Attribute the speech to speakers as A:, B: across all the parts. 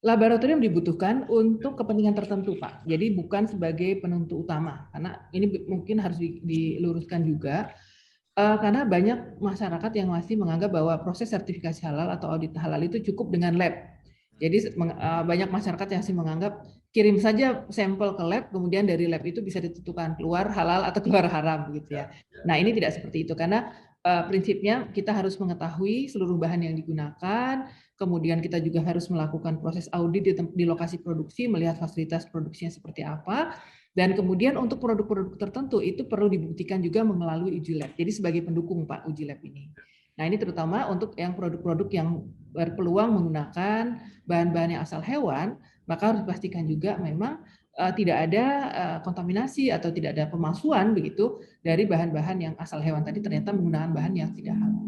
A: Laboratorium dibutuhkan untuk kepentingan tertentu, Pak. Jadi bukan sebagai penentu utama, karena ini mungkin harus diluruskan juga, karena banyak masyarakat yang masih menganggap bahwa proses sertifikasi halal atau audit halal itu cukup dengan lab. Jadi banyak masyarakat yang masih menganggap kirim saja sampel ke lab, kemudian dari lab itu bisa ditentukan keluar halal atau keluar haram, gitu ya. Nah, ini tidak seperti itu, karena prinsipnya kita harus mengetahui seluruh bahan yang digunakan. Kemudian kita juga harus melakukan proses audit di lokasi produksi, melihat fasilitas produksinya seperti apa. Dan kemudian untuk produk-produk tertentu itu perlu dibuktikan juga melalui uji lab. Jadi sebagai pendukung, Pak, uji lab ini. Nah, ini terutama untuk yang produk-produk yang berpeluang menggunakan bahan-bahan yang asal hewan, maka harus dipastikan juga memang tidak ada kontaminasi atau tidak ada pemalsuan begitu dari bahan-bahan yang asal hewan tadi ternyata menggunakan bahan yang tidak halal.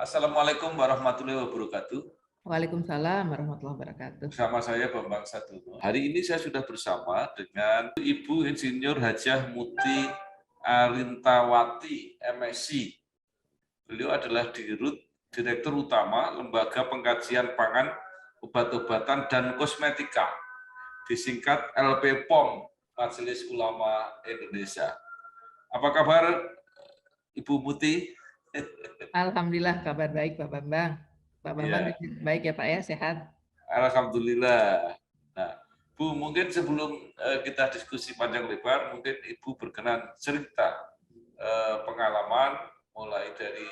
B: Assalamualaikum warahmatullahi wabarakatuh.
A: Waalaikumsalam warahmatullahi wabarakatuh.
B: Bersama saya Bambang Sadono. Hari ini saya sudah bersama dengan Ibu Insinyur Hajah Muti Arintawati, MSc. Beliau adalah Direktur Utama Lembaga Pengkajian Pangan, Obat-obatan, dan Kosmetika, disingkat LPPOM, Majelis Ulama Indonesia. Apa kabar Ibu Muti?
A: Alhamdulillah kabar baik Pak Bambang. Pak Bambang ya. Baik ya Pak ya, sehat?
B: Alhamdulillah. Nah, Bu, mungkin sebelum kita diskusi panjang lebar, mungkin Ibu berkenan cerita pengalaman mulai dari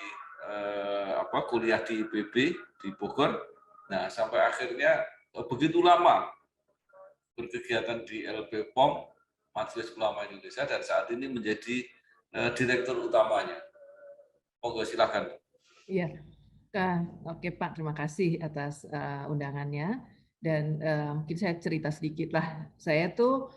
B: kuliah di IPB di Bogor, nah sampai akhirnya begitu lama berkegiatan di LPPOM, Majelis Ulama Indonesia, dan saat ini menjadi direktur utamanya. Monggo silakan.
A: Iya. Oke Pak, terima kasih atas undangannya. Dan mungkin saya cerita sedikit lah. Saya tuh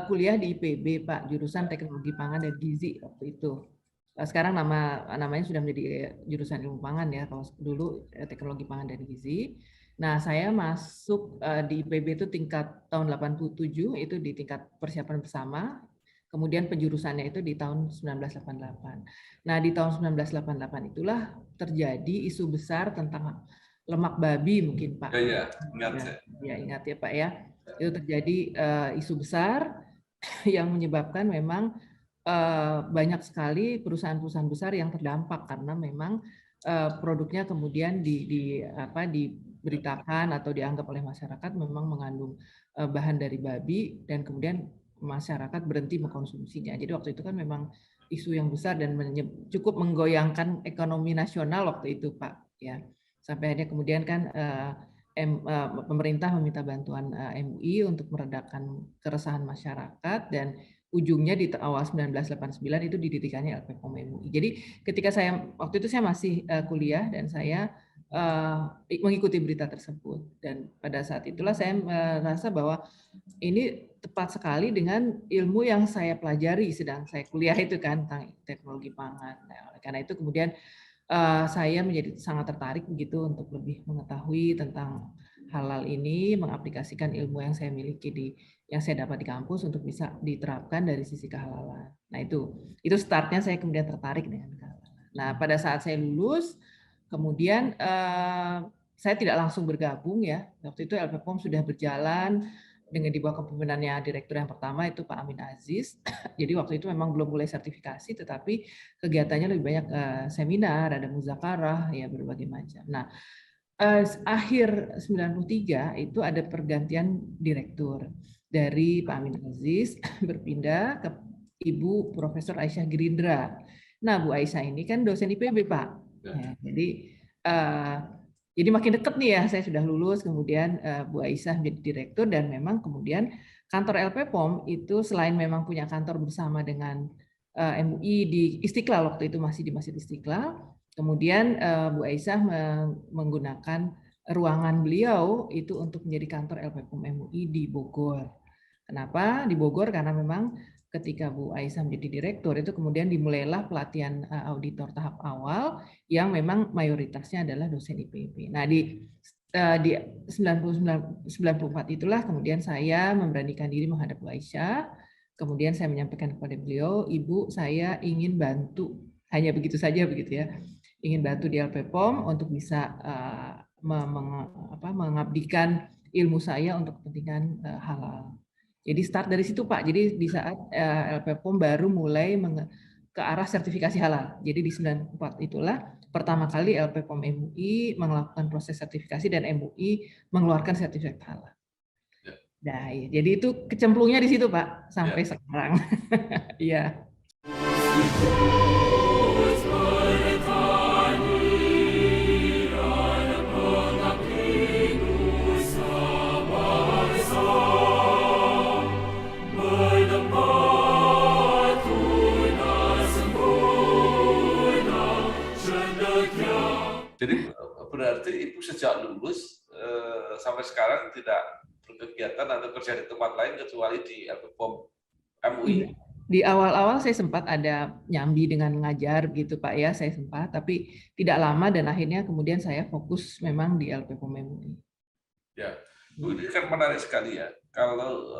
A: kuliah di IPB Pak, jurusan Teknologi Pangan dan Gizi waktu itu. Sekarang namanya sudah menjadi jurusan Ilmu Pangan ya. Kalau dulu Teknologi Pangan dan Gizi. Nah, saya masuk di IPB itu tingkat tahun 87, itu di tingkat persiapan bersama. Kemudian penjurusannya itu di tahun 1988. Nah, di tahun 1988 itulah terjadi isu besar tentang lemak babi mungkin Pak.
B: Ya, ingat.
A: Ya, ingat ya Pak ya. Itu terjadi isu besar yang menyebabkan memang banyak sekali perusahaan-perusahaan besar yang terdampak karena memang produknya kemudian diberitakan atau dianggap oleh masyarakat memang mengandung bahan dari babi dan kemudian masyarakat berhenti mengkonsumsinya. Jadi waktu itu kan memang isu yang besar dan cukup menggoyangkan ekonomi nasional waktu itu Pak ya. Sampai akhirnya kemudian kan pemerintah meminta bantuan MUI untuk meredakan keresahan masyarakat dan ujungnya di awal 1989 itu didirikannya LPPOM MUI. Jadi ketika waktu itu saya masih kuliah dan saya mengikuti berita tersebut dan pada saat itulah saya merasa bahwa ini tepat sekali dengan ilmu yang saya pelajari sedang saya kuliah itu kan tentang teknologi pangan. Nah, oleh karena itu kemudian saya menjadi sangat tertarik begitu untuk lebih mengetahui tentang halal ini, mengaplikasikan ilmu yang saya miliki yang saya dapat di kampus untuk bisa diterapkan dari sisi kehalalan. Nah, itu startnya saya kemudian tertarik dengan kehalalan. Nah, pada saat saya lulus, kemudian saya tidak langsung bergabung ya. Waktu itu LPPOM sudah berjalan dengan di bawah kepemimpinannya direktur yang pertama itu Pak Amin Aziz. Jadi waktu itu memang belum mulai sertifikasi, tetapi kegiatannya lebih banyak seminar, ada muzakarah, ya berbagai macam. Nah, akhir 93 itu ada pergantian direktur dari Pak Amin Aziz berpindah ke Ibu Profesor Aisyah Girindra. Nah, Bu Aisyah ini kan dosen IPB Pak. Ya, jadi makin dekat nih ya, saya sudah lulus, kemudian Bu Aisyah menjadi direktur dan memang kemudian kantor LPPOM itu selain memang punya kantor bersama dengan MUI di Istiqlal, waktu itu masih di Masjid Istiqlal. Kemudian Bu Aisyah menggunakan ruangan beliau itu untuk menjadi kantor LPPOM MUI di Bogor. Kenapa di Bogor? Karena memang ketika Bu Aisyah menjadi direktur itu kemudian dimulailah pelatihan auditor tahap awal yang memang mayoritasnya adalah dosen IPB. Nah di 94 itulah kemudian saya memberanikan diri menghadap Bu Aisyah. Kemudian saya menyampaikan kepada beliau, Ibu, saya ingin bantu, hanya begitu saja begitu ya, ingin bantu di LPPOM untuk bisa mengabdikan ilmu saya untuk kepentingan halal. Jadi start dari situ Pak. Jadi di saat LPPOM baru mulai ke arah sertifikasi halal. Jadi di 94 itulah pertama kali LPPOM MUI melakukan proses sertifikasi dan MUI mengeluarkan sertifikat halal. Nah, ya. Jadi itu kecemplungnya di situ Pak sampai sekarang. Iya.
B: Jadi berarti Ibu sejak lulus sampai sekarang tidak berkegiatan atau kerja di tempat lain kecuali di LPPOM MUI.
A: Di awal-awal saya sempat ada nyambi dengan mengajar gitu Pak ya, saya sempat, tapi tidak lama dan akhirnya kemudian saya fokus memang di LPPOM MUI.
B: Ya, Bu, ini kan menarik sekali ya. Kalau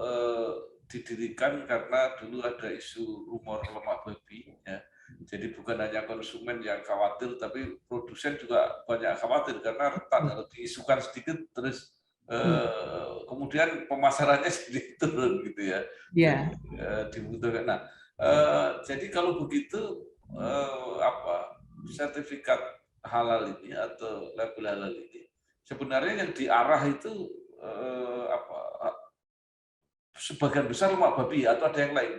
B: didirikan karena dulu ada isu rumor lemak babi, ya. Jadi bukan hanya konsumen yang khawatir, tapi produsen juga banyak khawatir karena rentan kalau diisukan sedikit terus kemudian pemasarannya sedikit turun gitu ya.
A: Iya.
B: Dibutuhkan. Nah, jadi kalau begitu apa sertifikat halal ini atau label halal ini sebenarnya yang diarah itu sebagian besar lemak babi atau ada yang lain?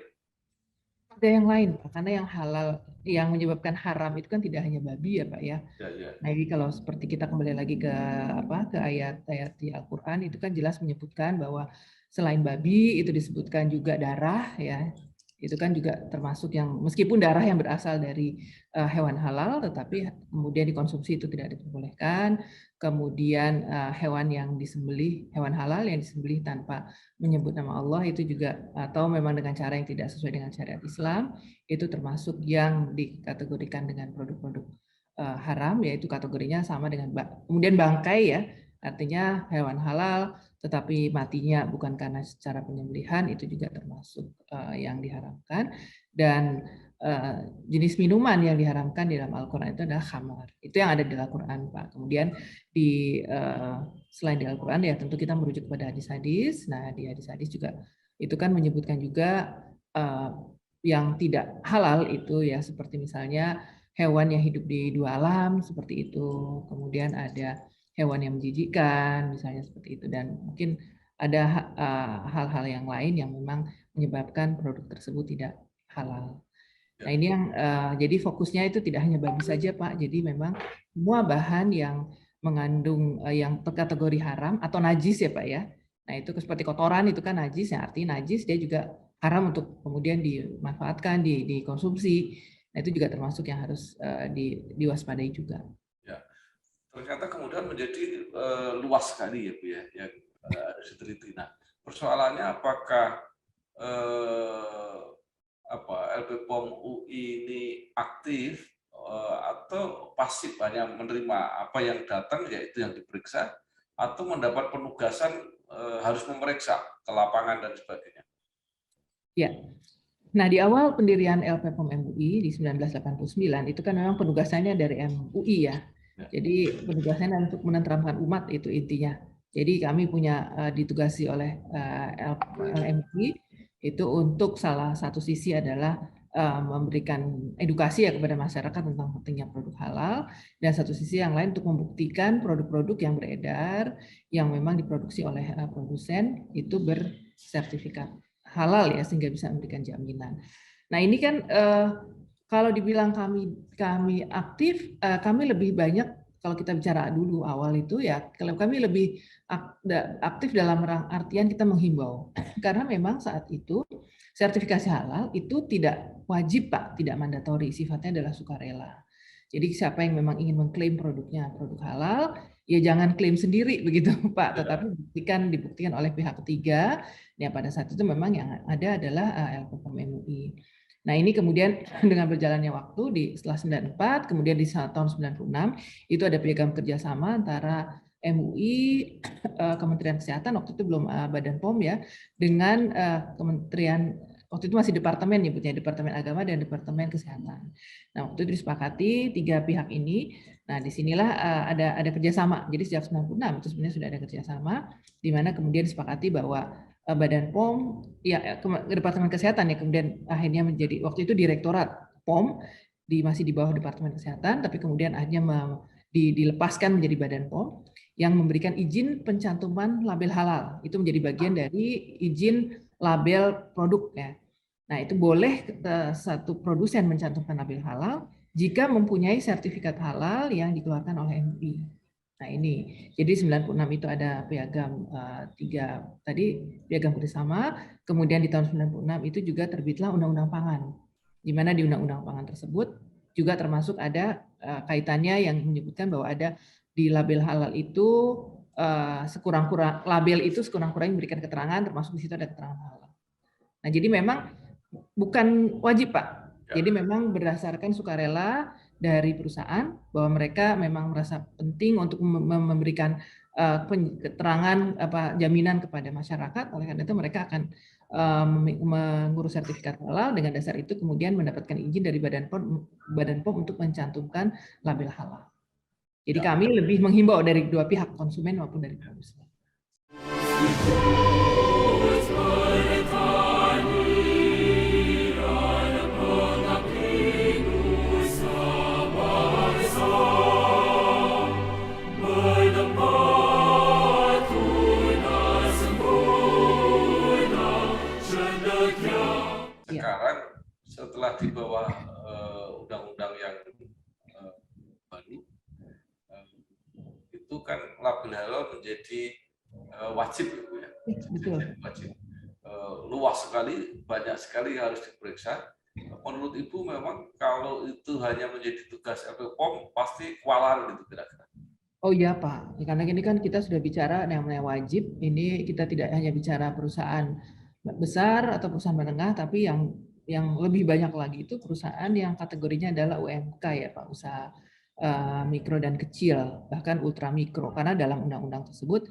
A: Ada yang lain Pak, karena yang halal yang menyebabkan haram itu kan tidak hanya babi ya Pak ya. Nah, jadi kalau seperti kita kembali lagi ke ayat-ayat di Al-Qur'an itu kan jelas menyebutkan bahwa selain babi itu disebutkan juga darah ya. Itu kan juga termasuk yang meskipun darah yang berasal dari hewan halal tetapi kemudian dikonsumsi itu tidak diperbolehkan. Kemudian hewan yang disembelih, hewan halal yang disembelih tanpa menyebut nama Allah itu juga atau memang dengan cara yang tidak sesuai dengan syariat Islam itu termasuk yang dikategorikan dengan produk-produk haram, yaitu kategorinya sama dengan kemudian bangkai ya, artinya hewan halal tetapi matinya bukan karena secara penyembelihan itu juga termasuk yang diharamkan. Dan jenis minuman yang diharamkan di dalam Al-Quran itu adalah khamar. Itu yang ada di Al-Quran Pak. Kemudian selain di Al-Quran ya tentu kita merujuk kepada hadis-hadis. Nah di hadis-hadis juga itu kan menyebutkan juga yang tidak halal itu ya seperti misalnya hewan yang hidup di dua alam seperti itu. Kemudian ada hewan yang menjijikkan misalnya seperti itu dan mungkin ada hal-hal yang lain yang memang menyebabkan produk tersebut tidak halal. Nah ini yang jadi fokusnya itu tidak hanya babi saja Pak, jadi memang semua bahan yang mengandung yang terkategori haram atau najis ya Pak ya. Nah itu seperti kotoran itu kan najis, ya artinya najis dia juga haram untuk kemudian dimanfaatkan, dikonsumsi. Nah itu juga termasuk yang harus diwaspadai juga.
B: Ya, ternyata kemudian menjadi luas sekali ya Bu ya, yang harus diteliti. Nah persoalannya apakah LPPOM UI ini aktif atau pasif hanya menerima apa yang datang yaitu yang diperiksa atau mendapat penugasan harus memeriksa ke lapangan dan sebagainya.
A: Ya. Nah, di awal pendirian LPPOM MUI di 1989 itu kan memang penugasannya dari MUI ya. Jadi penugasannya untuk menenteramkan umat itu intinya. Jadi kami punya ditugasi oleh LMUI itu untuk salah satu sisi adalah memberikan edukasi ya kepada masyarakat tentang pentingnya produk halal dan satu sisi yang lain untuk membuktikan produk-produk yang beredar yang memang diproduksi oleh produsen itu bersertifikat halal ya sehingga bisa memberikan jaminan. Nah ini kan kalau dibilang kami aktif, kami lebih banyak kalau kita bicara dulu awal itu ya kalau kami lebih aktif dalam artian kita menghimbau karena memang saat itu sertifikasi halal itu tidak wajib Pak, tidak mandatori, sifatnya adalah sukarela. Jadi siapa yang memang ingin mengklaim produknya produk halal, ya jangan klaim sendiri begitu Pak, tetapi dibuktikan oleh pihak ketiga. Ya pada saat itu memang yang ada adalah LPPOM MUI. Nah ini kemudian dengan berjalannya waktu setelah 94, kemudian di tahun 96 itu ada piagam kerjasama antara MUI, Kementerian Kesehatan, waktu itu belum Badan POM ya, dengan Kementerian, waktu itu masih departemen nyebutnya, Departemen Agama dan Departemen Kesehatan. Nah waktu itu disepakati 3 pihak ini. Nah disinilah ada kerjasama. Jadi sejak 96 itu sebenarnya sudah ada kerjasama, di mana kemudian disepakati bahwa Badan POM, ya Departemen Kesehatan ya kemudian akhirnya menjadi waktu itu Direktorat POM masih di bawah Departemen Kesehatan, tapi kemudian akhirnya dilepaskan menjadi Badan POM yang memberikan izin pencantuman label halal. Itu menjadi bagian dari izin label produk ya. Nah itu boleh satu produsen mencantumkan label halal jika mempunyai sertifikat halal yang dikeluarkan oleh MUI. Nah ini, jadi 96 itu ada piagam 3 tadi, piagam kerjasama, kemudian di tahun 96 itu juga terbitlah Undang-Undang Pangan, di mana di Undang-Undang Pangan tersebut juga termasuk ada kaitannya yang menyebutkan bahwa ada di label halal itu sekurang-kurang label itu sekurang-kurangnya memberikan keterangan, termasuk di situ ada keterangan halal. Nah jadi memang bukan wajib Pak, jadi memang berdasarkan sukarela dari perusahaan bahwa mereka memang merasa penting untuk memberikan keterangan jaminan kepada masyarakat. Oleh karena itu mereka akan mengurus sertifikat halal, dengan dasar itu kemudian mendapatkan izin dari Badan POM untuk mencantumkan label halal. Jadi kami lebih menghimbau dari 2 pihak, konsumen maupun dari produsen.
B: Sekarang setelah di bawah undang-undang yang baru, itu kan label halal menjadi wajib ya.
A: Betul.
B: Wajib. Luas sekali, banyak sekali harus diperiksa. Menurut Ibu memang kalau itu hanya menjadi tugas LPPOM pasti kewalahan gitu kira-kira.
A: Oh iya Pak, karena ini kan kita sudah bicara yang namanya wajib, ini kita tidak hanya bicara perusahaan besar atau perusahaan menengah, tapi yang lebih banyak lagi itu perusahaan yang kategorinya adalah UMK ya Pak, usaha mikro dan kecil, bahkan ultra mikro, karena dalam undang-undang tersebut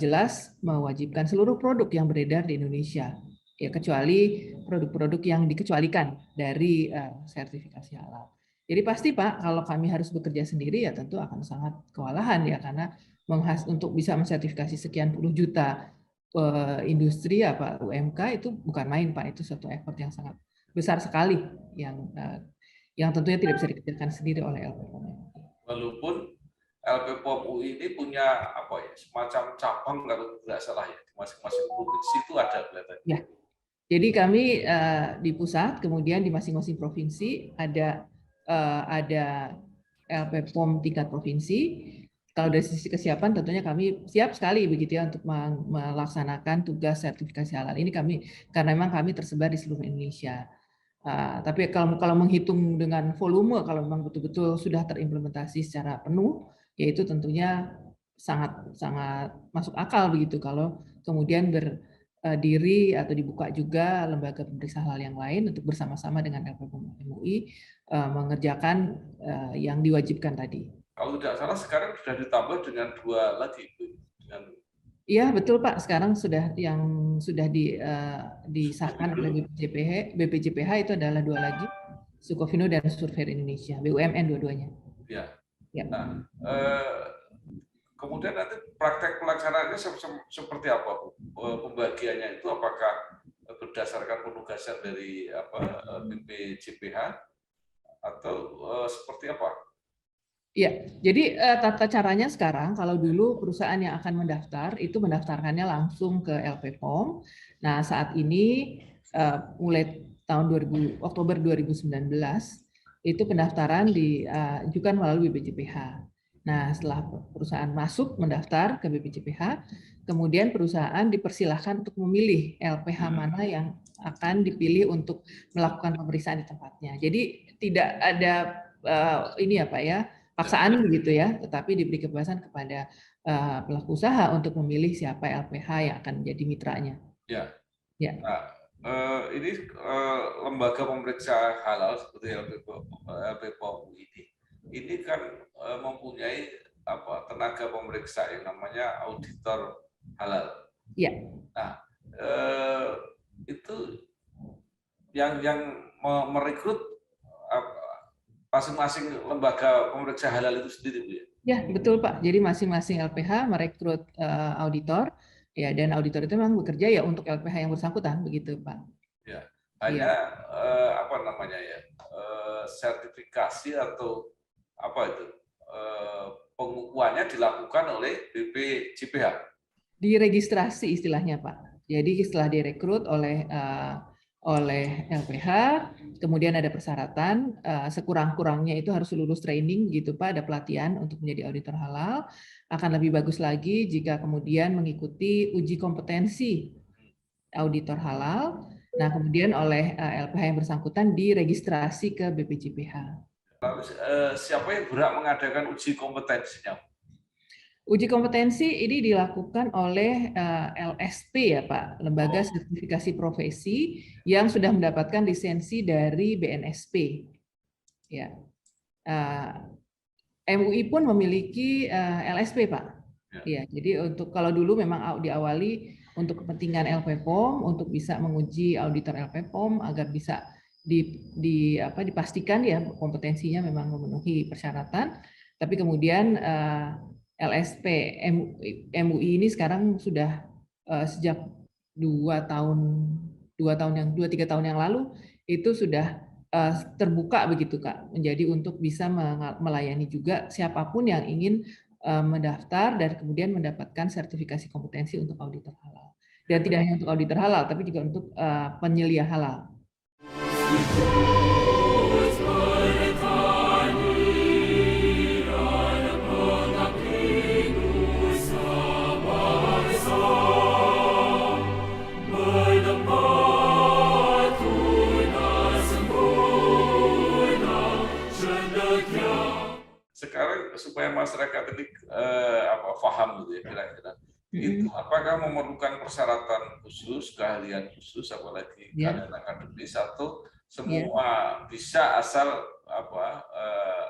A: jelas mewajibkan seluruh produk yang beredar di Indonesia, ya kecuali produk-produk yang dikecualikan dari sertifikasi halal. Jadi pasti Pak, kalau kami harus bekerja sendiri ya tentu akan sangat kewalahan ya, karena untuk bisa mensertifikasi sekian puluh juta industri UMK itu bukan main Pak, itu suatu effort yang sangat besar sekali yang tentunya tidak bisa dikerjakan sendiri oleh LPPOM.
B: Walaupun LPPOM UI ini punya semacam cabang kalau tidak salah ya, di masing-masing provinsi itu ada kelihatannya.
A: Ya. Jadi kami di pusat, kemudian di masing-masing provinsi ada LPPOM tingkat provinsi. Kalau dari sisi kesiapan tentunya kami siap sekali begitu ya untuk melaksanakan tugas sertifikasi halal ini karena memang kami tersebar di seluruh Indonesia. Tapi kalau menghitung dengan volume, kalau memang betul-betul sudah terimplementasi secara penuh, yaitu tentunya sangat masuk akal begitu kalau kemudian berdiri atau dibuka juga lembaga pemeriksa halal yang lain untuk bersama-sama dengan LPPOM MUI mengerjakan yang diwajibkan tadi.
B: Kalau tidak salah sekarang sudah ditambah dengan 2 lagi,
A: Iya betul Pak, sekarang sudah disahkan oleh BPJPH itu adalah 2 lagi, Sukofino dan Survei Indonesia, BUMN dua-duanya.
B: Ya.
A: Ya.
B: Nah, kemudian nanti praktek pelaksanaannya seperti apa, pembagiannya itu apakah berdasarkan penugasan dari BPJPH atau seperti apa?
A: Ya, jadi tata caranya sekarang kalau dulu perusahaan yang akan mendaftar itu mendaftarkannya langsung ke LPPOM. Nah, saat ini mulai tahun Oktober 2019 itu pendaftaran diajukan melalui BPJPH. Nah, setelah perusahaan masuk mendaftar ke BPJPH, kemudian perusahaan dipersilahkan untuk memilih LPH mana yang akan dipilih untuk melakukan pemeriksaan di tempatnya. Jadi tidak ada ini ya Pak ya, paksaan begitu ya, tetapi diberi kebebasan kepada pelaku usaha untuk memilih siapa LPH yang akan menjadi mitranya.
B: Ya.
A: Ya.
B: Nah, ini lembaga pemeriksa halal seperti LPPOM ini kan mempunyai tenaga pemeriksa yang namanya auditor halal.
A: Ya.
B: Nah, itu yang merekrut masing-masing lembaga pemeriksa halal itu sendiri, Bu ya?
A: Ya, betul Pak. Jadi masing-masing LPH merekrut auditor, ya, dan auditor itu memang bekerja ya untuk LPH yang bersangkutan, begitu Pak.
B: Ya, hanya apa namanya ya, sertifikasi atau apa itu, pengukuhannya dilakukan oleh BPJPH.
A: Diregistrasi istilahnya Pak. Jadi setelah direkrut oleh LPH, kemudian ada persyaratan, sekurang-kurangnya itu harus lulus training gitu Pak, ada pelatihan untuk menjadi auditor halal. Akan lebih bagus lagi jika kemudian mengikuti uji kompetensi auditor halal. Nah, kemudian oleh LPH yang bersangkutan diregistrasi ke BPJPH.
B: Lalu siapa yang berhak mengadakan uji kompetensinya?
A: Uji kompetensi ini dilakukan oleh LSP ya Pak, Lembaga Sertifikasi Profesi yang sudah mendapatkan lisensi dari BNSP. Ya, MUI pun memiliki LSP Pak. Ya, jadi untuk kalau dulu memang diawali untuk kepentingan LPPOM untuk bisa menguji auditor LPPOM agar bisa dipastikan ya kompetensinya memang memenuhi persyaratan. Tapi kemudian LSP MUI ini sekarang sudah sejak 2-3 tahun yang lalu itu sudah terbuka begitu Kak, menjadi untuk bisa melayani juga siapapun yang ingin mendaftar dan kemudian mendapatkan sertifikasi kompetensi untuk auditor halal. Dan tidak hanya untuk auditor halal, tapi juga untuk penyelia halal.
B: Sekarang supaya masyarakat ini paham gitu ya kira-kira. Itu apakah memerlukan persyaratan khusus, keahlian khusus, apalagi keahlian akademis, atau semua bisa asal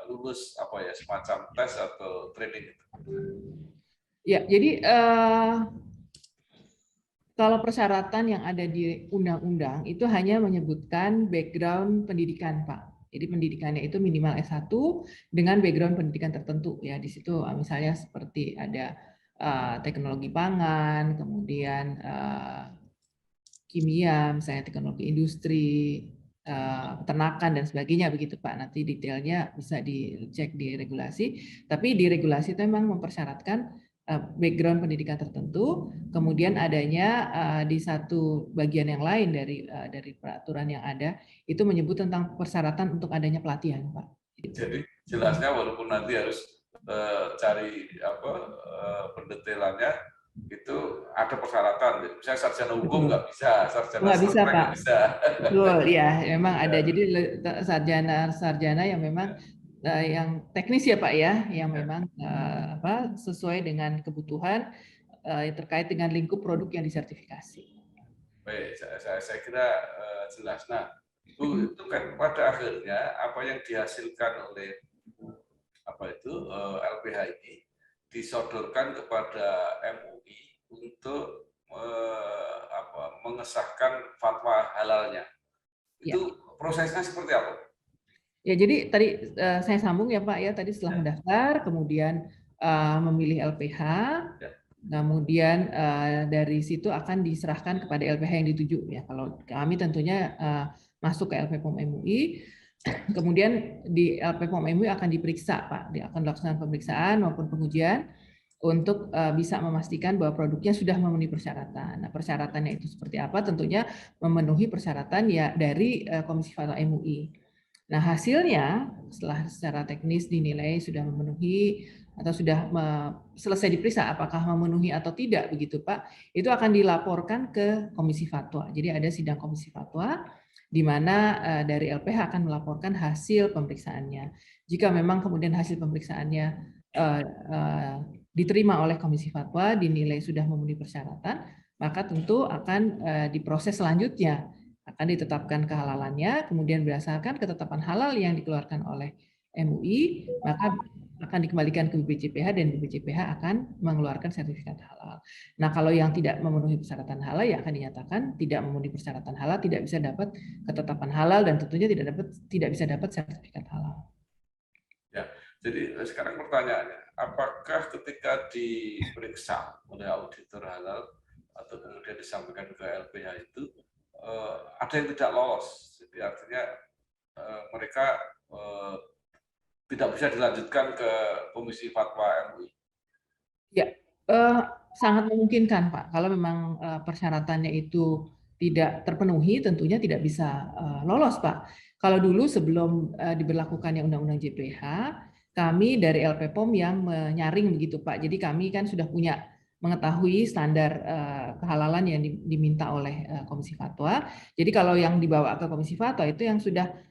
B: lulus semacam tes atau training itu?
A: Ya, jadi kalau persyaratan yang ada di undang-undang itu hanya menyebutkan background pendidikan, Pak. Jadi pendidikannya itu minimal S1 dengan background pendidikan tertentu ya. Di situ misalnya seperti ada teknologi pangan, kemudian kimia, misalnya teknologi industri, peternakan dan sebagainya begitu Pak. Nanti detailnya bisa dicek di regulasi. Tapi di regulasi itu memang mempersyaratkan background pendidikan tertentu, kemudian adanya di satu bagian yang lain dari peraturan yang ada itu menyebut tentang persyaratan untuk adanya pelatihan, Pak.
B: Jadi jelasnya walaupun nanti harus cari pendetailannya itu ada persyaratan. Misalnya sarjana hukum nggak bisa, sarjana
A: bisa
B: sastra
A: Pak.
B: nggak bisa.
A: Betul, ya memang ada. Jadi sarjana yang memang yang teknis ya Pak ya, yang memang sesuai dengan kebutuhan terkait dengan lingkup produk yang disertifikasi.
B: Baik, saya kira jelas. Nah, Bu, itu kan pada akhirnya apa yang dihasilkan oleh LPH ini disodorkan kepada MUI untuk mengesahkan fatwa halalnya. Itu prosesnya seperti apa?
A: Ya, jadi tadi saya sambung ya Pak ya, tadi setelah mendaftar, kemudian memilih LPH, kemudian dari situ akan diserahkan kepada LPH yang dituju ya. Kalau kami tentunya masuk ke LPPOM MUI, kemudian di LPPOM MUI akan diperiksa Pak, akan dilaksanakan pemeriksaan maupun pengujian untuk bisa memastikan bahwa produknya sudah memenuhi persyaratan. Nah, persyaratannya itu seperti apa? Tentunya memenuhi persyaratan ya dari Komisi Fatwa MUI. Nah, hasilnya setelah secara teknis dinilai sudah memenuhi atau sudah selesai diperiksa apakah memenuhi atau tidak begitu Pak, itu akan dilaporkan ke Komisi Fatwa. Jadi ada sidang Komisi Fatwa di mana dari LPH akan melaporkan hasil pemeriksaannya. Jika memang kemudian hasil pemeriksaannya diterima oleh Komisi Fatwa, dinilai sudah memenuhi persyaratan, maka tentu akan diproses selanjutnya, akan ditetapkan kehalalannya, kemudian berdasarkan ketetapan halal yang dikeluarkan oleh MUI, maka akan dikembalikan ke BPJPH dan BPJPH akan mengeluarkan sertifikat halal. Nah, kalau yang tidak memenuhi persyaratan halal ya akan dinyatakan tidak memenuhi persyaratan halal, tidak bisa dapat ketetapan halal dan tentunya tidak bisa dapat sertifikat halal.
B: Ya, jadi sekarang pertanyaannya, apakah ketika diperiksa oleh auditor halal atau kemudian disampaikan ke LPH itu ada yang tidak lolos? Jadi artinya mereka tidak bisa dilanjutkan ke Komisi Fatwa MUI.
A: Ya, sangat memungkinkan Pak. Kalau memang persyaratannya itu tidak terpenuhi, tentunya tidak bisa lolos Pak. Kalau dulu sebelum diberlakukannya Undang-Undang JPH, kami dari LPPOM yang menyaring begitu Pak. Jadi kami kan sudah punya mengetahui standar kehalalan yang diminta oleh Komisi Fatwa. Jadi kalau yang dibawa ke Komisi Fatwa itu yang sudah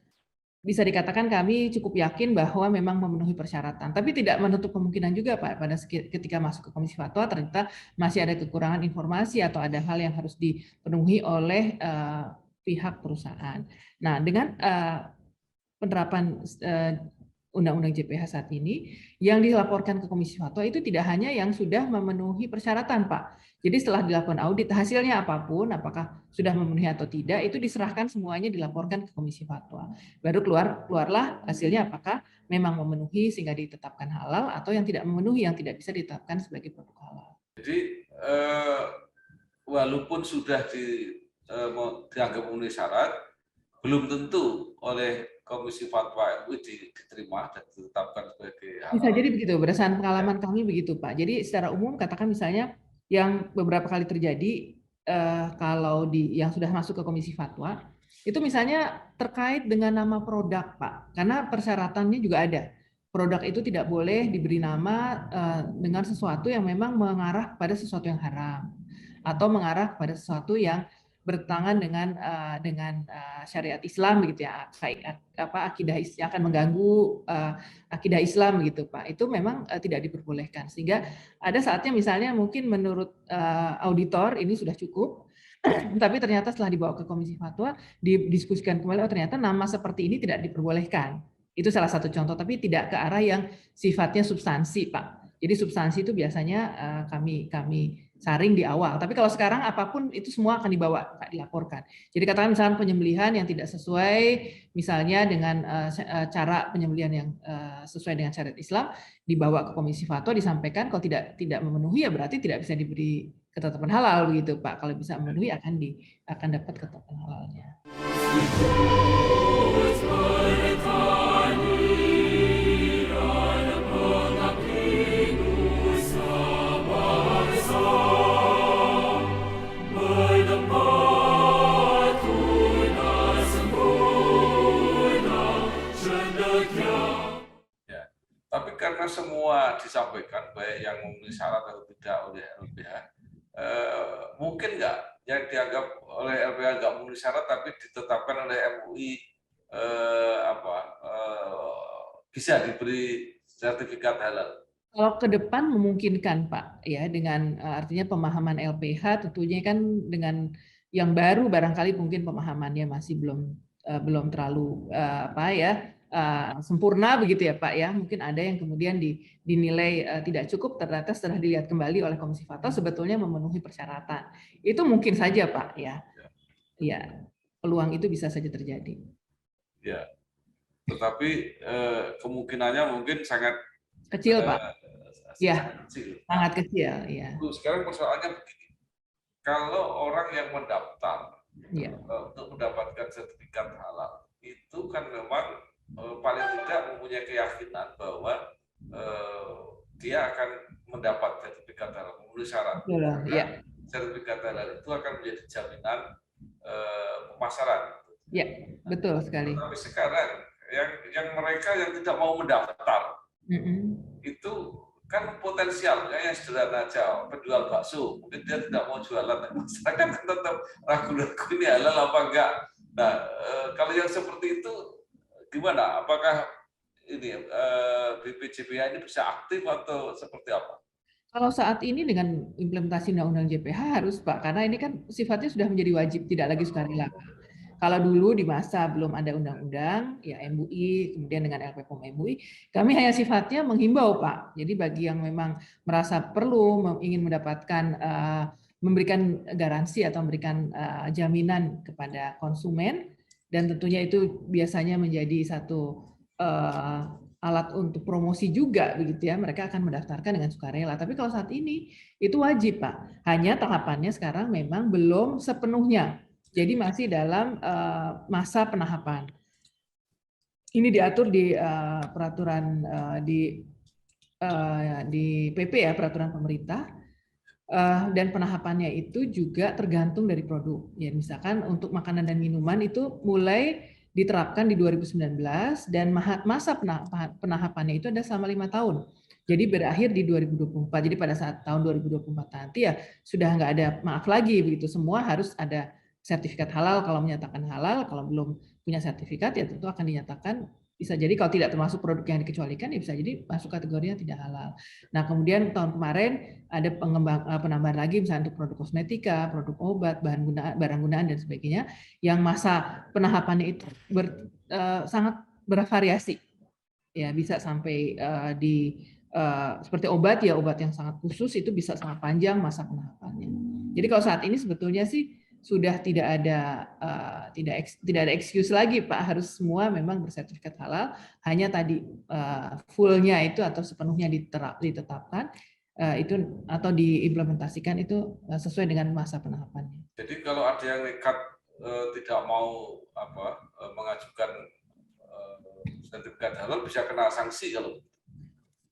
A: bisa dikatakan kami cukup yakin bahwa memang memenuhi persyaratan. Tapi tidak menutup kemungkinan juga Pak, pada ketika masuk ke Komisi Fatwa ternyata masih ada kekurangan informasi atau ada hal yang harus dipenuhi oleh pihak perusahaan. Nah, dengan penerapan Undang-Undang JPH saat ini, yang dilaporkan ke Komisi Fatwa itu tidak hanya yang sudah memenuhi persyaratan, Pak. Jadi setelah dilakukan audit, hasilnya apapun, apakah sudah memenuhi atau tidak, itu diserahkan semuanya dilaporkan ke Komisi Fatwa. Baru keluarlah hasilnya apakah memang memenuhi sehingga ditetapkan halal atau yang tidak memenuhi, yang tidak bisa ditetapkan sebagai produk halal.
B: Jadi walaupun sudah dianggap memenuhi syarat, belum tentu oleh Komisi Fatwa MUI diterima dan ditetapkan sebagai halal.
A: Bisa jadi begitu, berdasarkan pengalaman kami begitu Pak. Jadi secara umum katakan misalnya yang beberapa kali terjadi kalau yang sudah masuk ke Komisi Fatwa, itu misalnya terkait dengan nama produk Pak, karena persyaratannya juga ada. Produk itu tidak boleh diberi nama dengan sesuatu yang memang mengarah pada sesuatu yang haram atau mengarah pada sesuatu yang bertentangan dengan syariat Islam begitu ya, akidah yang akan mengganggu akidah Islam gitu Pak. Itu memang tidak diperbolehkan. Sehingga ada saatnya misalnya mungkin menurut auditor ini sudah cukup, tapi ternyata setelah dibawa ke Komisi Fatwa didiskusikan kembali, oh ternyata nama seperti ini tidak diperbolehkan. Itu salah satu contoh, tapi tidak ke arah yang sifatnya substansi Pak. Jadi substansi itu biasanya kami saring di awal. Tapi kalau sekarang apapun itu semua akan dibawa, dilaporkan. Jadi katakan misalnya penyembelihan yang tidak sesuai, misalnya dengan cara penyembelihan yang sesuai dengan syariat Islam, dibawa ke Komisi Fatwa, disampaikan kalau tidak memenuhi ya berarti tidak bisa diberi ketetapan halal begitu Pak. Kalau bisa memenuhi akan dapat ketetapan halalnya.
B: Tapi karena semua disampaikan, baik yang memenuhi syarat atau tidak oleh LPH, mungkin nggak yang dianggap oleh LPH nggak memenuhi syarat tapi ditetapkan oleh MUI bisa diberi sertifikat halal?
A: Kalau ke depan memungkinkan Pak, ya dengan artinya pemahaman LPH tentunya kan dengan yang baru barangkali mungkin pemahamannya masih belum terlalu sempurna begitu ya Pak ya. Mungkin ada yang kemudian dinilai tidak cukup, ternyata setelah dilihat kembali oleh Komisi Fatwa sebetulnya memenuhi persyaratan. Itu mungkin saja Pak ya. Ya, peluang itu bisa saja terjadi.
B: Ya, tetapi kemungkinannya mungkin sangat
A: kecil Pak. Ya,
B: kecil.
A: Sangat kecil. Ya.
B: Sekarang persoalannya begini, kalau orang yang mendaftar untuk mendapatkan sertifikat halal, itu kan memang paling tidak mempunyai keyakinan bahwa dia akan mendapat sertifikat halal, memenuhi syarat.
A: Ya.
B: Sertifikat halal itu akan menjadi jaminan pemasaran.
A: Ya, betul sekali.
B: Tapi sekarang mereka yang tidak mau mendaftar. Itu kan potensialnya yang sederhana aja, penjual bakso, mungkin dia tidak mau jualan, masyarakat kan tetap ragu-ragu ini halal apa enggak. Nah, kalau yang seperti itu gimana? Apakah ini BPJPH ini bisa aktif atau seperti apa?
A: Kalau saat ini dengan implementasi Undang-Undang JPH harus Pak, karena ini kan sifatnya sudah menjadi wajib, tidak lagi sukarela. Kalau dulu di masa belum ada undang-undang, ya MUI, kemudian dengan LPPOM MUI, kami hanya sifatnya menghimbau, Pak. Jadi bagi yang memang merasa perlu, ingin mendapatkan, memberikan garansi atau memberikan jaminan kepada konsumen, dan tentunya itu biasanya menjadi satu alat untuk promosi juga, begitu ya. Mereka akan mendaftarkan dengan sukarela. Tapi kalau saat ini itu wajib, Pak. Hanya tahapannya sekarang memang belum sepenuhnya. Jadi masih dalam masa penahapan. Ini diatur di peraturan di PP ya, peraturan pemerintah. Dan penahapannya itu juga tergantung dari produk. Ya, misalkan untuk makanan dan minuman itu mulai diterapkan di 2019 dan masa penahapannya itu ada selama 5 tahun. Jadi berakhir di 2024. Jadi pada saat tahun 2024 nanti ya sudah nggak ada maaf lagi begitu, semua harus ada sertifikat halal. Kalau menyatakan halal, kalau belum punya sertifikat ya tentu akan dinyatakan, bisa jadi kalau tidak termasuk produk yang dikecualikan ya bisa jadi masuk kategorinya tidak halal. Nah, kemudian tahun kemarin ada penambahan lagi misalnya untuk produk kosmetika, produk obat, barang gunaan dan sebagainya yang masa penahapannya itu sangat bervariasi. Ya, bisa sampai seperti obat ya, obat yang sangat khusus itu bisa sangat panjang masa penahapannya. Jadi kalau saat ini sebetulnya sih sudah tidak ada excuse lagi, Pak, harus semua memang bersertifikat halal. Hanya tadi fullnya itu atau sepenuhnya ditetapkan itu atau diimplementasikan itu sesuai dengan masa penahapannya.
B: Jadi kalau ada yang nekat tidak mau mengajukan sertifikat halal bisa kena sanksi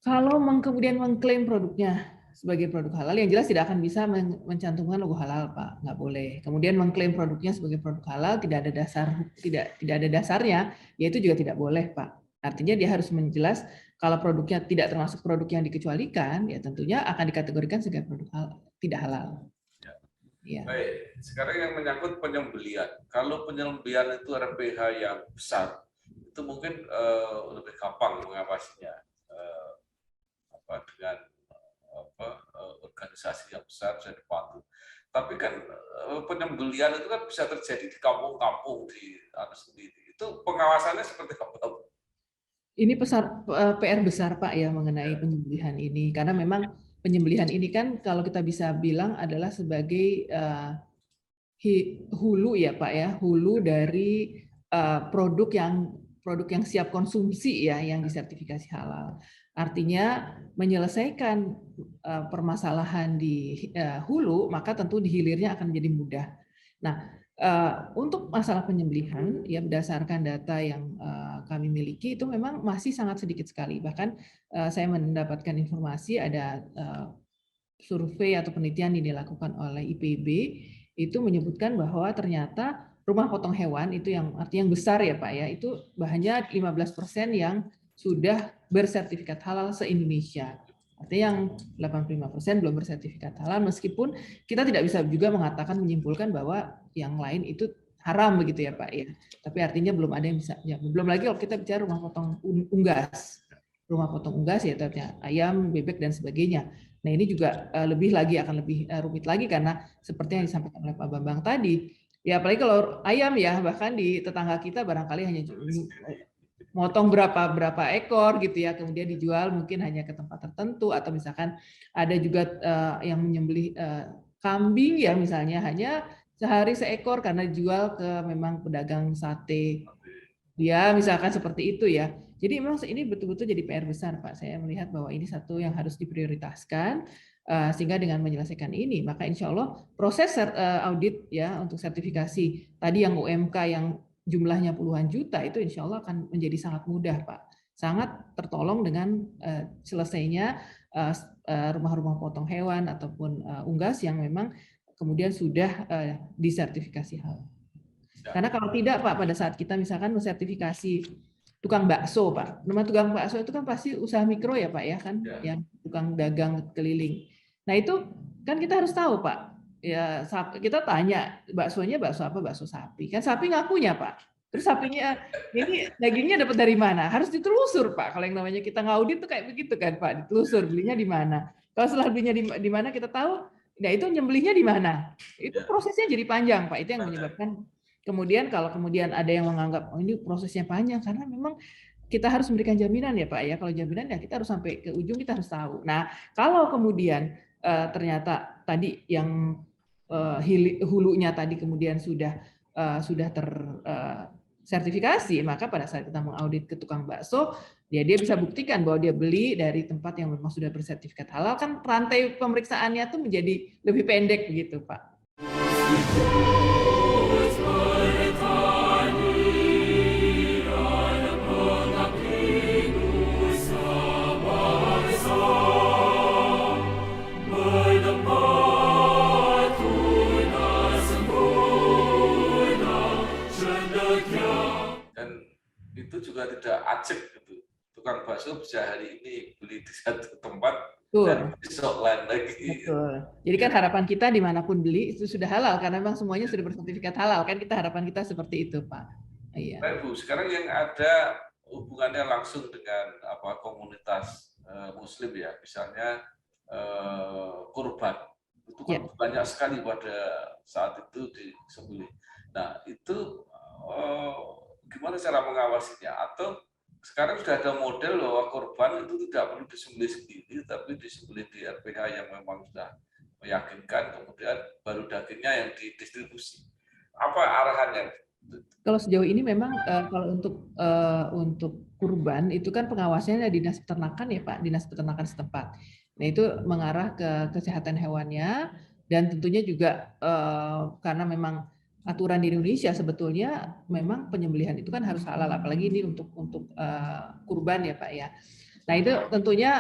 B: kalau
A: kemudian mengklaim produknya sebagai produk halal, yang jelas tidak akan bisa mencantumkan logo halal, Pak, nggak boleh. Kemudian mengklaim produknya sebagai produk halal tidak ada dasarnya, yaitu juga tidak boleh, Pak. Artinya dia harus menjelas kalau produknya tidak termasuk produk yang dikecualikan, ya tentunya akan dikategorikan sebagai produk halal, tidak halal.
B: Ya. Baik, sekarang yang menyangkut penyembelian. Kalau penyembelian itu RPH yang besar, itu mungkin lebih gampang mengawasinya dengan organisasi yang besar bisa dipantau. Tapi kan penyembelian itu kan bisa terjadi di kampung-kampung di sendiri. Itu pengawasannya seperti apa?
A: Ini PR besar, Pak, ya mengenai penyembelihan ini, karena memang penyembelihan ini kan kalau kita bisa bilang adalah sebagai hulu ya, Pak ya, hulu dari produk yang siap konsumsi ya, yang disertifikasi halal. Artinya menyelesaikan permasalahan di hulu, maka tentu di hilirnya akan menjadi mudah. Nah, untuk masalah penyembelihan, ya berdasarkan data yang kami miliki itu memang masih sangat sedikit sekali. Bahkan saya mendapatkan informasi ada survei atau penelitian yang dilakukan oleh IPB itu menyebutkan bahwa ternyata rumah potong hewan itu yang artinya yang besar ya, Pak ya, itu hanya 15% yang sudah bersertifikat halal se-Indonesia. Artinya yang 85% belum bersertifikat halal, meskipun kita tidak bisa juga mengatakan, menyimpulkan bahwa yang lain itu haram begitu ya, Pak ya. Tapi artinya belum ada yang bisa. Ya, belum lagi kalau kita bicara rumah potong unggas. Rumah potong unggas ya, ayam, bebek dan sebagainya. Nah, ini juga akan lebih rumit lagi karena seperti yang disampaikan oleh Pak Bambang tadi. Ya, apalagi kalau ayam ya, bahkan di tetangga kita barangkali hanya motong berapa ekor gitu ya, kemudian dijual mungkin hanya ke tempat tertentu, atau misalkan ada juga yang menyembelih kambing ya misalnya hanya sehari seekor karena dijual ke memang pedagang sate. Ya, misalkan seperti itu ya. Jadi memang ini betul-betul jadi PR besar, Pak. Saya melihat bahwa ini satu yang harus diprioritaskan sehingga dengan menyelesaikan ini, maka insya Allah proses audit ya untuk sertifikasi tadi yang UMK yang jumlahnya puluhan juta itu insya Allah akan menjadi sangat mudah, Pak. Sangat tertolong dengan selesainya rumah-rumah potong hewan ataupun unggas yang memang kemudian sudah disertifikasi halal. Karena kalau tidak, Pak, pada saat kita misalkan mensertifikasi tukang bakso, Pak. Nama tukang bakso itu kan pasti usaha mikro ya, Pak ya kan,
B: Ya.
A: yang tukang dagang keliling. Nah itu kan kita harus tahu, Pak. Ya kita tanya baksonya bakso apa, bakso sapi. Kan sapi ngakunya, Pak. Terus sapinya ini dagingnya dapat dari mana? Harus ditelusur, Pak. Kalau yang namanya kita ngaudit tuh kayak begitu kan, Pak. Ditelusur belinya di mana. Kalau setelah belinya di mana kita tahu, nah itu nyembelihnya di mana. Itu
B: Ya.
A: prosesnya jadi panjang, Pak. Itu yang menyebabkan kemudian kalau kemudian ada yang menganggap oh ini prosesnya panjang karena memang kita harus memberikan jaminan ya Pak ya. Kalau jaminan ya kita harus sampai ke ujung, kita harus tahu. Nah, kalau kemudian ternyata tadi yang hulunya tadi kemudian sudah tersertifikasi, maka pada saat kita mengaudit ke tukang bakso, dia bisa buktikan bahwa dia beli dari tempat yang memang sudah bersertifikat halal, kan rantai pemeriksaannya tuh menjadi lebih pendek begitu Pak.
B: Itu juga tidak acak gitu. Tukang bakso bisa hari ini beli di satu tempat dan besok lain lagi.
A: Betul. Jadi kan harapan kita dimanapun beli itu sudah halal karena memang semuanya sudah bersertifikat halal kan, kita harapan kita seperti itu Pak. Iya.
B: Pak Ibu, sekarang yang ada hubungannya langsung dengan komunitas Muslim ya, misalnya kurban itu kan banyak sekali pada saat itu disembelih. Nah itu gimana cara mengawasinya? Atau sekarang sudah ada model bahwa korban itu tidak perlu disembelih sendiri, tapi disembelih di RPH yang memang sudah meyakinkan, kemudian baru dagingnya yang didistribusi. Apa arahannya?
A: Kalau sejauh ini memang kalau untuk kurban itu kan pengawasannya dinas peternakan ya Pak, dinas peternakan setempat. Nah itu mengarah ke kesehatan hewannya dan tentunya juga karena memang aturan di Indonesia sebetulnya memang penyembelihan itu kan harus halal, apalagi ini untuk kurban ya Pak ya. Nah itu tentunya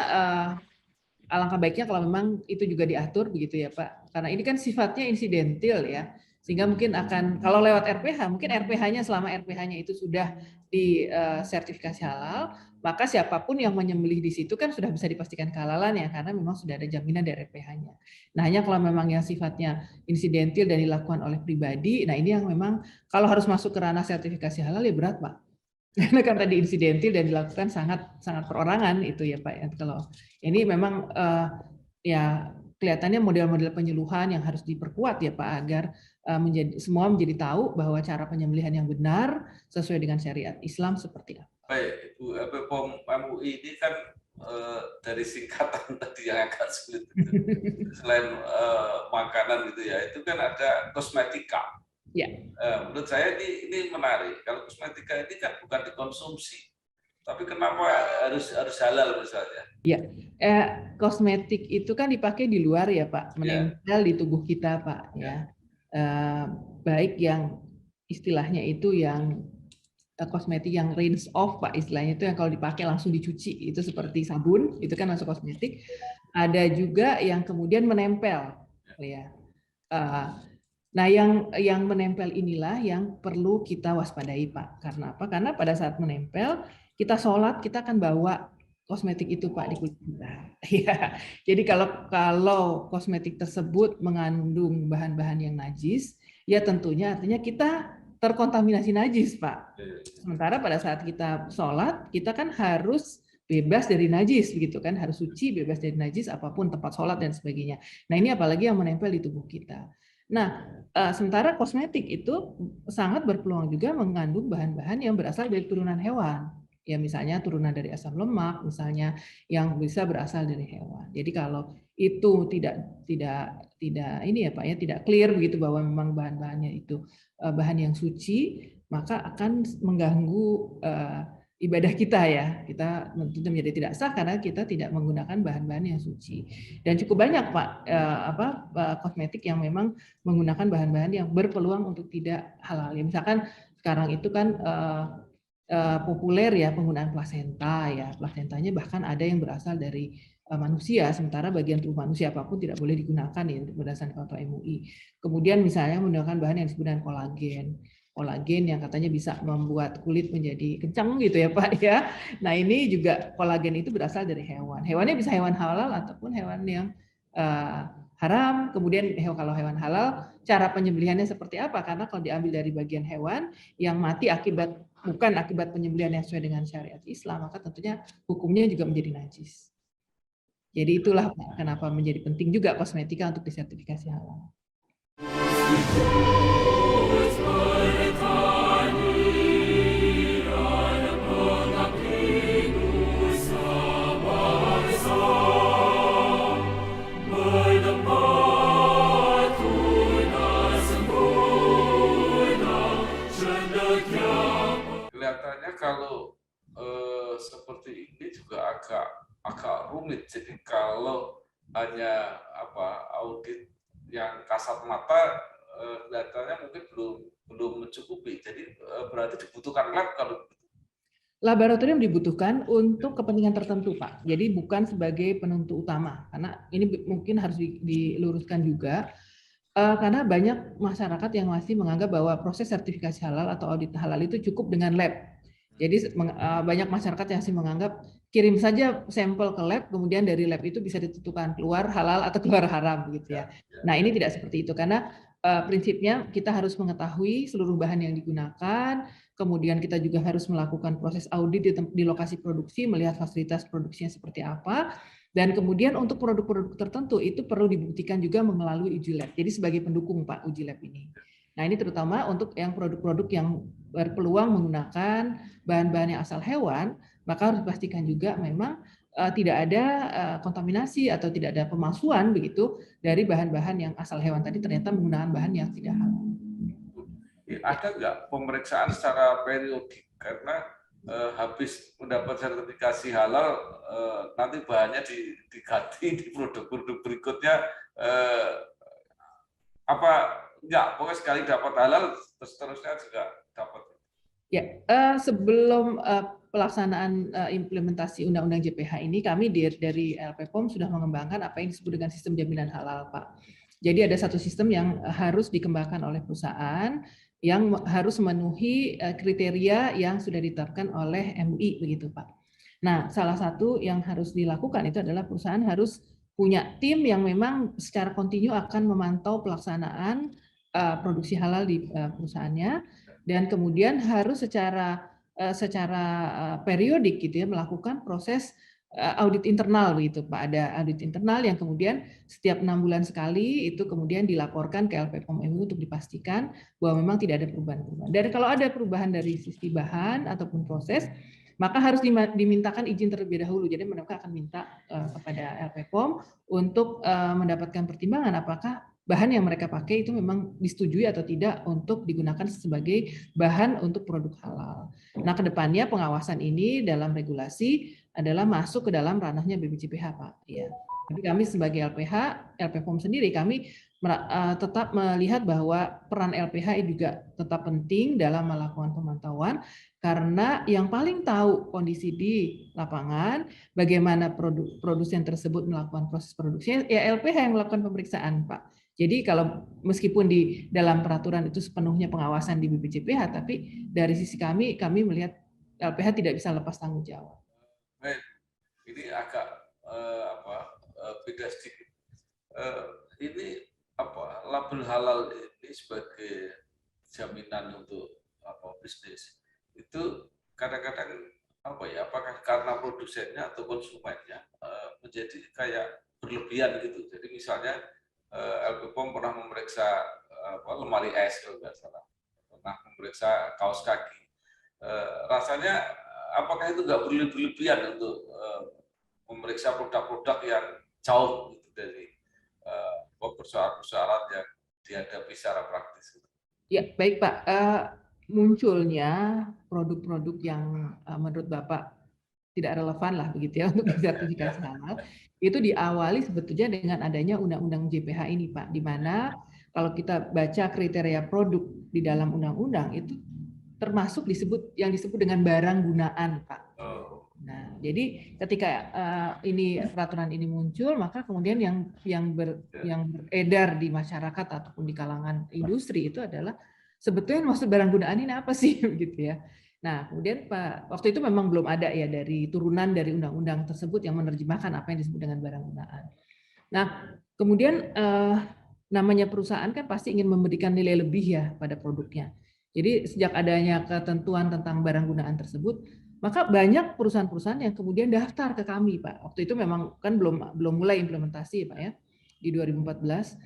A: alangkah baiknya kalau memang itu juga diatur begitu ya Pak, karena ini kan sifatnya insidentil ya, sehingga mungkin akan kalau lewat RPH, mungkin RPH-nya selama RPH-nya itu sudah disertifikasi halal, maka siapapun yang menyembelih di situ kan sudah bisa dipastikan kehalalan ya, karena memang sudah ada jaminan dari RPH-nya. Nah hanya kalau memang yang sifatnya insidentil dan dilakukan oleh pribadi, nah ini yang memang kalau harus masuk ke ranah sertifikasi halal ya berat Pak. Karena kan tadi insidentil dan dilakukan sangat perorangan itu ya Pak. Kalau ini memang ya kelihatannya model-model penyuluhan yang harus diperkuat ya Pak agar semua menjadi tahu bahwa cara penyembelihan yang benar sesuai dengan syariat Islam seperti apa.
B: Baik, Ibu POM MUI ini kan dari singkatan tadi yang agak sulit itu. Selain makanan gitu ya, itu kan ada kosmetika.
A: Ya.
B: Menurut saya ini menarik. Kalau kosmetika ini kan bukan dikonsumsi, tapi kenapa harus halal misalnya?
A: Ya, kosmetik itu kan dipakai di luar ya Pak, menempel di tubuh kita Pak ya. Baik yang istilahnya itu yang kosmetik yang rinse off Pak, istilahnya itu yang kalau dipakai langsung dicuci, itu seperti sabun, itu kan masuk kosmetik. Ada juga yang kemudian menempel ya. Nah, yang menempel inilah yang perlu kita waspadai Pak. Karena apa? Karena pada saat menempel, kita sholat, kita akan bawa kosmetik itu Pak di kulit kita. Ya. Jadi kalau kosmetik tersebut mengandung bahan-bahan yang najis, ya tentunya artinya kita terkontaminasi najis Pak. Sementara pada saat kita sholat, kita kan harus bebas dari najis, begitu kan? Harus suci, bebas dari najis, apapun tempat sholat dan sebagainya. Nah ini apalagi yang menempel di tubuh kita. Nah, sementara kosmetik itu sangat berpeluang juga mengandung bahan-bahan yang berasal dari turunan hewan. Ya misalnya turunan dari asam lemak, misalnya yang bisa berasal dari hewan. Jadi kalau itu tidak ini ya Pak ya, tidak clear begitu bahwa memang bahan-bahannya itu bahan yang suci, maka akan mengganggu ibadah kita ya. Kita tentu menjadi tidak sah karena kita tidak menggunakan bahan-bahan yang suci. Dan cukup banyak Pak kosmetik yang memang menggunakan bahan-bahan yang berpeluang untuk tidak halal. Ya, misalkan sekarang itu kan populer ya penggunaan plasenta ya. Plasentanya bahkan ada yang berasal dari manusia, sementara bagian tubuh manusia apapun tidak boleh digunakan ya berdasarkan fatwa MUI. Kemudian misalnya menggunakan bahan yang disebut dengan kolagen. kolagen yang katanya bisa membuat kulit menjadi kencang gitu ya Pak ya. Nah ini juga kolagen itu berasal dari hewan. Hewannya bisa hewan halal ataupun hewan yang haram. Kemudian kalau hewan halal, cara penyembelihannya seperti apa? Karena kalau diambil dari bagian hewan yang mati bukan akibat penyembelihan yang sesuai dengan syariat Islam, maka tentunya hukumnya juga menjadi najis. Jadi itulah kenapa menjadi penting juga kosmetika untuk disertifikasi halal.
B: Kelihatannya kalau seperti ini juga agak rumit. Jadi kalau hanya audit yang kasat mata, kelihatannya mungkin belum mencukupi. Jadi berarti dibutuhkan lab kalau begitu.
A: Laboratorium dibutuhkan untuk kepentingan tertentu, Pak. Jadi bukan sebagai penentu utama, karena ini mungkin harus diluruskan juga, karena banyak masyarakat yang masih menganggap bahwa proses sertifikasi halal atau audit halal itu cukup dengan lab. Jadi banyak masyarakat yang masih menganggap kirim saja sampel ke lab, kemudian dari lab itu bisa ditentukan keluar halal atau keluar haram, gitu ya. Nah ini tidak seperti itu, karena prinsipnya kita harus mengetahui seluruh bahan yang digunakan. Kemudian kita juga harus melakukan proses audit di lokasi produksi, melihat fasilitas produksinya seperti apa. Dan kemudian untuk produk-produk tertentu itu perlu dibuktikan juga melalui uji lab. Jadi sebagai pendukung Pak uji lab ini. Nah ini terutama untuk yang produk-produk yang berpeluang menggunakan bahan-bahan yang asal hewan, maka harus dipastikan juga memang tidak ada kontaminasi atau tidak ada pemalsuan begitu dari bahan-bahan yang asal hewan tadi ternyata menggunakan bahan yang tidak halal.
B: Ada nggak pemeriksaan secara periodik? Karena habis mendapat sertifikasi halal, nanti bahannya diganti di produk-produk berikutnya, pokoknya sekali dapat halal, terus-terusnya juga dapat.
A: Ya, sebelum pelaksanaan implementasi Undang-Undang JPH ini, kami dari LPPOM sudah mengembangkan apa yang disebut dengan sistem jaminan halal, Pak. Jadi ada satu sistem yang harus dikembangkan oleh perusahaan, yang harus memenuhi kriteria yang sudah ditetapkan oleh MUI, begitu Pak. Nah, salah satu yang harus dilakukan itu adalah perusahaan harus punya tim yang memang secara kontinu akan memantau pelaksanaan produksi halal di perusahaannya, dan kemudian harus secara periodik gitu ya melakukan proses audit internal begitu Pak. Ada audit internal yang kemudian setiap 6 bulan sekali itu kemudian dilaporkan ke LPPOM MUI untuk dipastikan bahwa memang tidak ada perubahan-perubahan. Dan kalau ada perubahan dari sisi bahan ataupun proses, maka harus dimintakan izin terlebih dahulu. Jadi mereka akan minta kepada LPPOM untuk mendapatkan pertimbangan apakah bahan yang mereka pakai itu memang disetujui atau tidak untuk digunakan sebagai bahan untuk produk halal. Nah, kedepannya pengawasan ini dalam regulasi adalah masuk ke dalam ranahnya BPJPH, Pak. Ya. Tapi kami sebagai LPPOM sendiri, kami tetap melihat bahwa peran LPH juga tetap penting dalam melakukan pemantauan, karena yang paling tahu kondisi di lapangan, bagaimana produsen tersebut melakukan proses produksinya, ya LPH yang melakukan pemeriksaan, Pak. Jadi kalau meskipun di dalam peraturan itu sepenuhnya pengawasan di BPJPH, tapi dari sisi kami melihat LPH tidak bisa lepas tanggung jawab.
B: Baik, ini agak beda sedikit. Ini label halal ini sebagai jaminan untuk bisnis itu kadang-kadang apakah karena produsennya atau konsumennya menjadi kayak berlebihan gitu. Jadi misalnya LPPOM pernah memeriksa lemari es kalau nggak salah, pernah memeriksa kaos kaki. Rasanya apakah itu nggak berlebihan untuk memeriksa produk-produk yang jauh gitu dari persoalan-persoalan yang dihadapi secara praktis?
A: Ya, baik Pak. Munculnya produk-produk yang menurut Bapak tidak relevan lah begitu ya untuk sertifikasi halal, itu diawali sebetulnya dengan adanya Undang-Undang JPH ini Pak, di mana kalau kita baca kriteria produk di dalam undang-undang itu termasuk yang disebut dengan barang gunaan Pak. Nah, jadi ketika peraturan ini muncul, maka kemudian yang beredar di masyarakat ataupun di kalangan industri itu adalah sebetulnya maksud barang gunaan ini apa sih gitu ya. Nah, kemudian Pak, waktu itu memang belum ada ya dari turunan dari undang-undang tersebut yang menerjemahkan apa yang disebut dengan barang gunaan. Nah, kemudian namanya perusahaan kan pasti ingin memberikan nilai lebih ya pada produknya. Jadi sejak adanya ketentuan tentang barang gunaan tersebut, maka banyak perusahaan-perusahaan yang kemudian daftar ke kami, Pak. Waktu itu memang kan belum mulai implementasi, Pak ya, di 2014.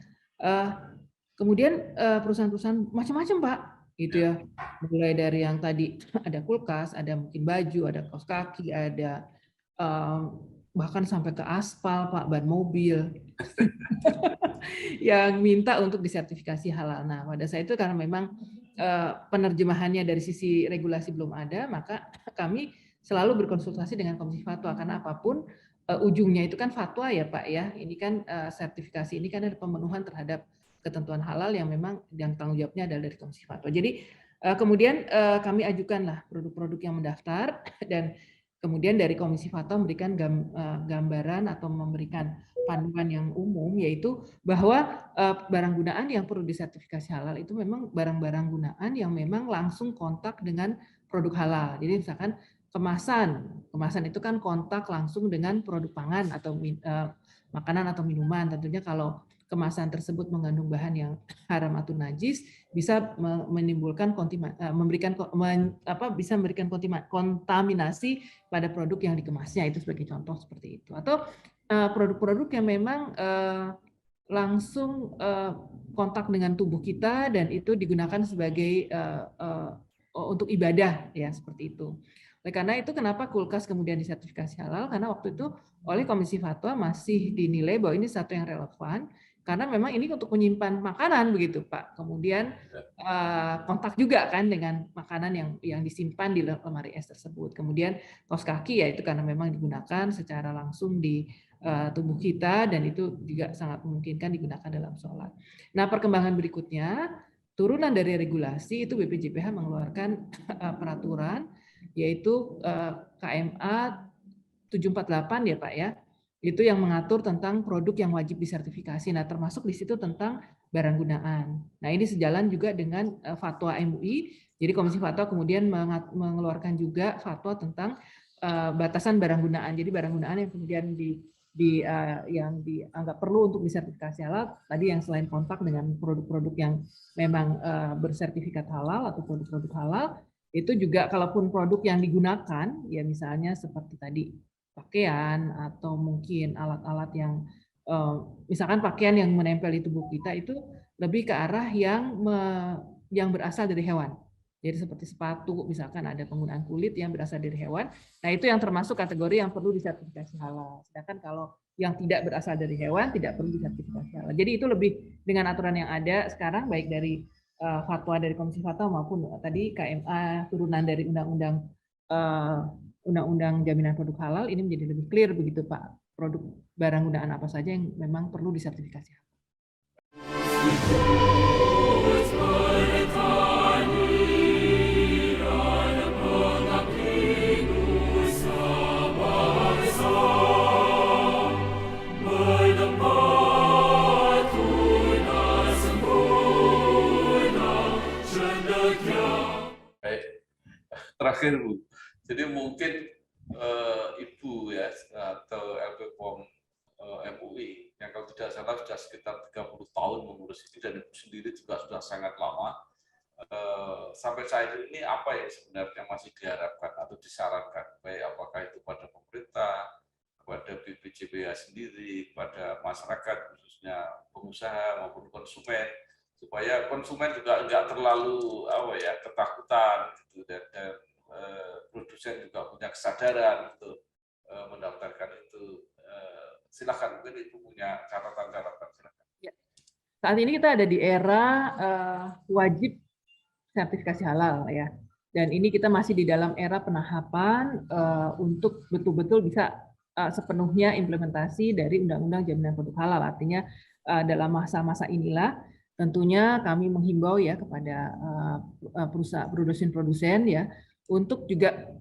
A: Kemudian perusahaan-perusahaan macam-macam, Pak, gitu ya. Mulai dari yang tadi ada kulkas, ada mungkin baju, ada kaos kaki, ada bahkan sampai ke aspal, Pak, ban mobil yang minta untuk disertifikasi halal. Nah, pada saat itu karena memang penerjemahannya dari sisi regulasi belum ada, maka kami selalu berkonsultasi dengan Komisi Fatwa karena apapun ujungnya itu kan fatwa ya, Pak ya. Ini kan sertifikasi ini kan ada pemenuhan terhadap ketentuan halal yang memang yang tanggung jawabnya adalah dari Komisi Fatwa. Jadi kemudian kami ajukanlah produk-produk yang mendaftar dan kemudian dari Komisi Fatwa memberikan gambaran atau memberikan panduan yang umum, yaitu bahwa barang gunaan yang perlu disertifikasi halal itu memang barang-barang gunaan yang memang langsung kontak dengan produk halal. Jadi misalkan kemasan itu kan kontak langsung dengan produk pangan atau makanan atau minuman. Tentunya kalau kemasan tersebut mengandung bahan yang haram atau najis bisa menimbulkan bisa memberikan kontaminasi pada produk yang dikemasnya, itu sebagai contoh seperti itu. Atau produk-produk yang memang langsung kontak dengan tubuh kita dan itu digunakan sebagai untuk ibadah ya, seperti itu. Oleh karena itu kenapa kulkas kemudian disertifikasi halal, karena waktu itu oleh Komisi Fatwa masih dinilai bahwa ini satu yang relevan karena memang ini untuk menyimpan makanan begitu, Pak. Kemudian kontak juga kan dengan makanan yang disimpan di lemari es tersebut. Kemudian kaos kaki ya itu karena memang digunakan secara langsung di tubuh kita dan itu juga sangat memungkinkan digunakan dalam sholat. Nah, perkembangan berikutnya turunan dari regulasi itu BPJPH mengeluarkan peraturan yaitu KMA 748 ya Pak ya. Itu yang mengatur tentang produk yang wajib disertifikasi. Nah, termasuk di situ tentang barang gunaan. Nah, ini sejalan juga dengan fatwa MUI. Jadi Komisi Fatwa kemudian mengeluarkan juga fatwa tentang batasan barang gunaan. Jadi barang gunaan yang kemudian yang dianggap perlu untuk disertifikasi halal, tadi yang selain kontak dengan produk-produk yang memang bersertifikat halal atau produk-produk halal, itu juga kalaupun produk yang digunakan, ya misalnya seperti tadi pakaian atau mungkin alat-alat yang misalkan pakaian yang menempel di tubuh kita itu lebih ke arah yang berasal dari hewan. Jadi seperti sepatu, misalkan ada penggunaan kulit yang berasal dari hewan. Nah, itu yang termasuk kategori yang perlu disertifikasi halal. Sedangkan kalau yang tidak berasal dari hewan tidak perlu disertifikasi halal. Jadi itu lebih dengan aturan yang ada sekarang baik dari fatwa dari Komisi Fatwa maupun tadi KMA turunan dari Undang-Undang Jaminan Produk Halal ini menjadi lebih clear begitu Pak. Produk barang gunaan apa saja yang memang perlu disertifikasi halal.
B: Terakhir Bu, jadi mungkin Ibu ya atau LPPOM MUI yang kalau tidak salah sudah sekitar 30 tahun mengurus ini dan Ibu sendiri juga sudah sangat lama. Sampai saat ini apa yang sebenarnya masih diharapkan atau disarankan, baik apakah itu pada pemerintah, kepada BPJPH sendiri, pada masyarakat khususnya pengusaha maupun konsumen, supaya konsumen juga enggak terlalu ketakutan gitu dan produsen juga punya kesadaran untuk mendaftarkan itu. Silakan, mungkin Ibu punya catatan-catatan. Silakan.
A: Ya. Saat ini kita ada di era wajib sertifikasi halal ya, dan ini kita masih di dalam era penahapan untuk betul-betul bisa sepenuhnya implementasi dari Undang-Undang Jaminan Produk Halal. Artinya dalam masa-masa inilah tentunya kami menghimbau ya kepada produsen ya untuk juga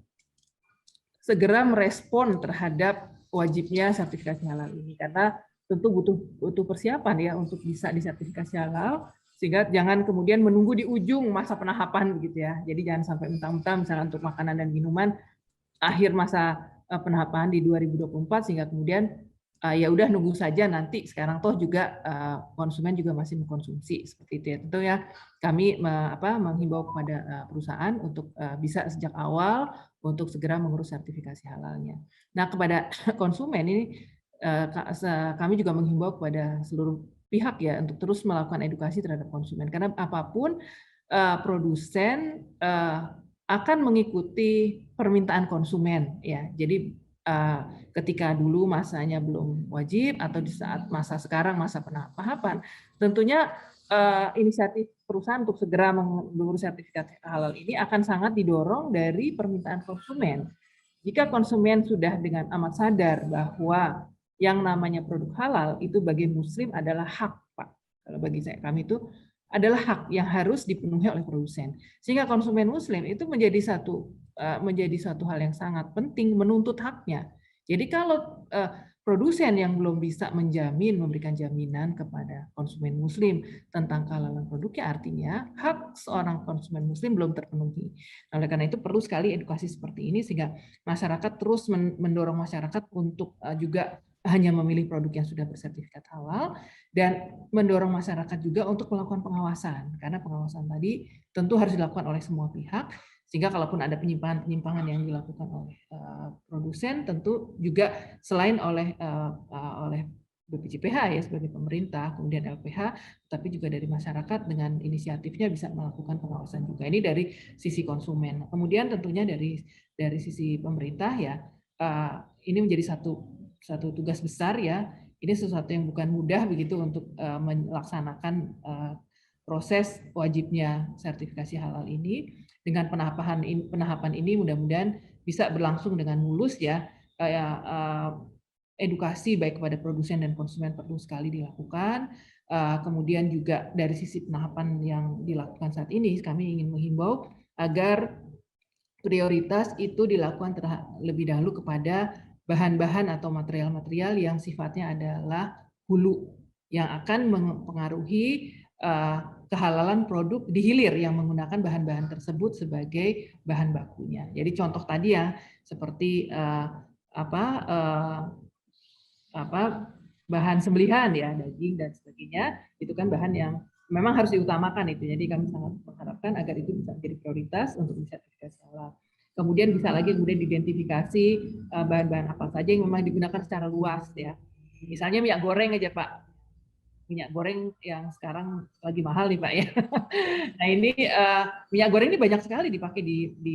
A: segera merespon terhadap wajibnya sertifikasi halal ini, karena tentu butuh persiapan ya untuk bisa disertifikasi halal. Sehingga jangan kemudian menunggu di ujung masa penahapan begitu ya. Jadi jangan sampai mentah-mentah misalnya untuk makanan dan minuman akhir masa penahapan di 2024 sehingga kemudian ya udah nunggu saja nanti sekarang toh juga konsumen juga masih mengkonsumsi seperti itu ya. Tentu ya kami menghimbau kepada perusahaan untuk bisa sejak awal untuk segera mengurus sertifikasi halalnya. Nah, kepada konsumen ini kami juga menghimbau kepada seluruh pihak ya untuk terus melakukan edukasi terhadap konsumen karena apapun produsen akan mengikuti permintaan konsumen ya. Jadi ketika dulu masanya belum wajib atau di saat masa sekarang masa penahapan, tentunya inisiatif perusahaan untuk segera mengurus sertifikat halal ini akan sangat didorong dari permintaan konsumen. Jika konsumen sudah dengan amat sadar bahwa yang namanya produk halal itu bagi muslim adalah hak, Pak. Kalau bagi kami itu adalah hak yang harus dipenuhi oleh produsen. Sehingga konsumen muslim itu menjadi satu hal yang sangat penting menuntut haknya. Jadi kalau produsen yang belum bisa memberikan jaminan kepada konsumen muslim tentang kehalalan produknya, artinya hak seorang konsumen muslim belum terpenuhi. Oleh karena itu perlu sekali edukasi seperti ini sehingga masyarakat terus mendorong masyarakat untuk juga hanya memilih produk yang sudah bersertifikat halal dan mendorong masyarakat juga untuk melakukan pengawasan karena pengawasan tadi tentu harus dilakukan oleh semua pihak sehingga kalaupun ada penyimpangan yang dilakukan oleh produsen tentu juga selain oleh BPJPH ya sebagai pemerintah kemudian LPH tapi juga dari masyarakat dengan inisiatifnya bisa melakukan pengawasan juga ini dari sisi konsumen kemudian tentunya dari sisi pemerintah ya ini menjadi satu tugas besar ya. Ini sesuatu yang bukan mudah begitu untuk melaksanakan proses wajibnya sertifikasi halal ini. Dengan penahapan ini mudah-mudahan bisa berlangsung dengan mulus ya. Edukasi baik kepada produsen dan konsumen perlu sekali dilakukan. Kemudian juga dari sisi penahapan yang dilakukan saat ini kami ingin menghimbau agar prioritas itu dilakukan terlebih dahulu kepada bahan-bahan atau material-material yang sifatnya adalah hulu yang akan mempengaruhi kehalalan produk di hilir yang menggunakan bahan-bahan tersebut sebagai bahan bakunya. Jadi contoh tadi ya seperti bahan sembelihan ya daging dan sebagainya itu kan bahan yang memang harus diutamakan itu. Jadi kami sangat mengharapkan agar itu bisa menjadi prioritas untuk sertifikasi halal. Kemudian bisa lagi kemudian diidentifikasi bahan-bahan apa saja yang memang digunakan secara luas ya. Misalnya minyak goreng aja Pak. Minyak goreng yang sekarang lagi mahal nih Pak ya. Nah ini minyak goreng ini banyak sekali dipakai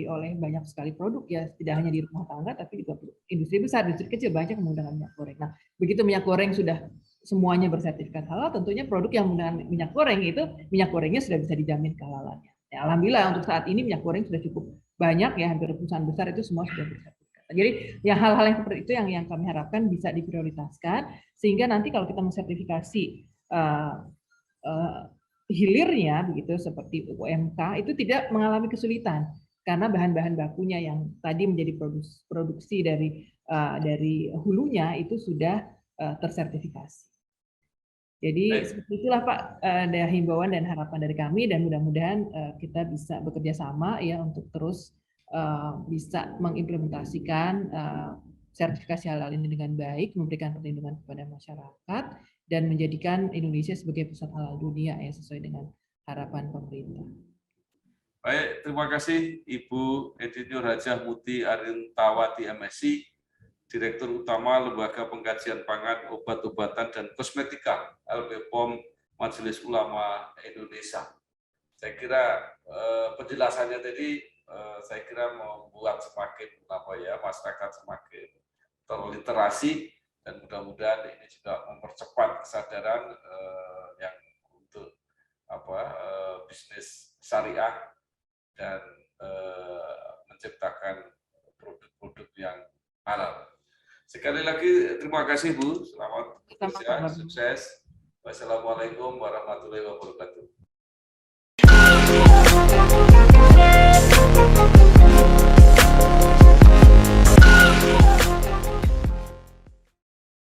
A: oleh banyak sekali produk ya. Tidak hanya di rumah tangga tapi juga industri besar, industri kecil banyak menggunakan minyak goreng. Nah begitu minyak goreng sudah semuanya bersertifikat halal, tentunya produk yang menggunakan minyak goreng itu minyak gorengnya sudah bisa dijamin kehalalannya. Ya, alhamdulillah untuk saat ini minyak goreng sudah cukup banyak ya, hampir perusahaan besar itu semua sudah bersertifikat. Jadi yang hal-hal yang seperti itu yang kami harapkan bisa diprioritaskan sehingga nanti kalau kita mensertifikasi hilirnya begitu seperti UMK itu tidak mengalami kesulitan karena bahan-bahan bakunya yang tadi menjadi produksi dari hulunya itu sudah tersertifikasi. Jadi seperti itulah Pak ada himbauan dan harapan dari kami dan mudah-mudahan kita bisa bekerja sama ya untuk terus bisa mengimplementasikan sertifikasi halal ini dengan baik, memberikan perlindungan kepada masyarakat dan menjadikan Indonesia sebagai pusat halal dunia ya sesuai dengan harapan pemerintah.
B: Baik, terima kasih Ibu Insinyur Hajah Muti Arintawati MSc, Direktur Utama Lembaga Pengkajian Pangan, Obat-obatan dan Kosmetika LPPOM Majelis Ulama Indonesia. Saya kira penjelasannya tadi saya kira membuat semakin masyarakat semakin terliterasi dan mudah-mudahan ini juga mempercepat kesadaran yang untuk bisnis syariah dan menciptakan produk-produk yang halal. Sekali lagi terima kasih Bu, selamat bekerja, sukses. Wassalamualaikum warahmatullahi wabarakatuh.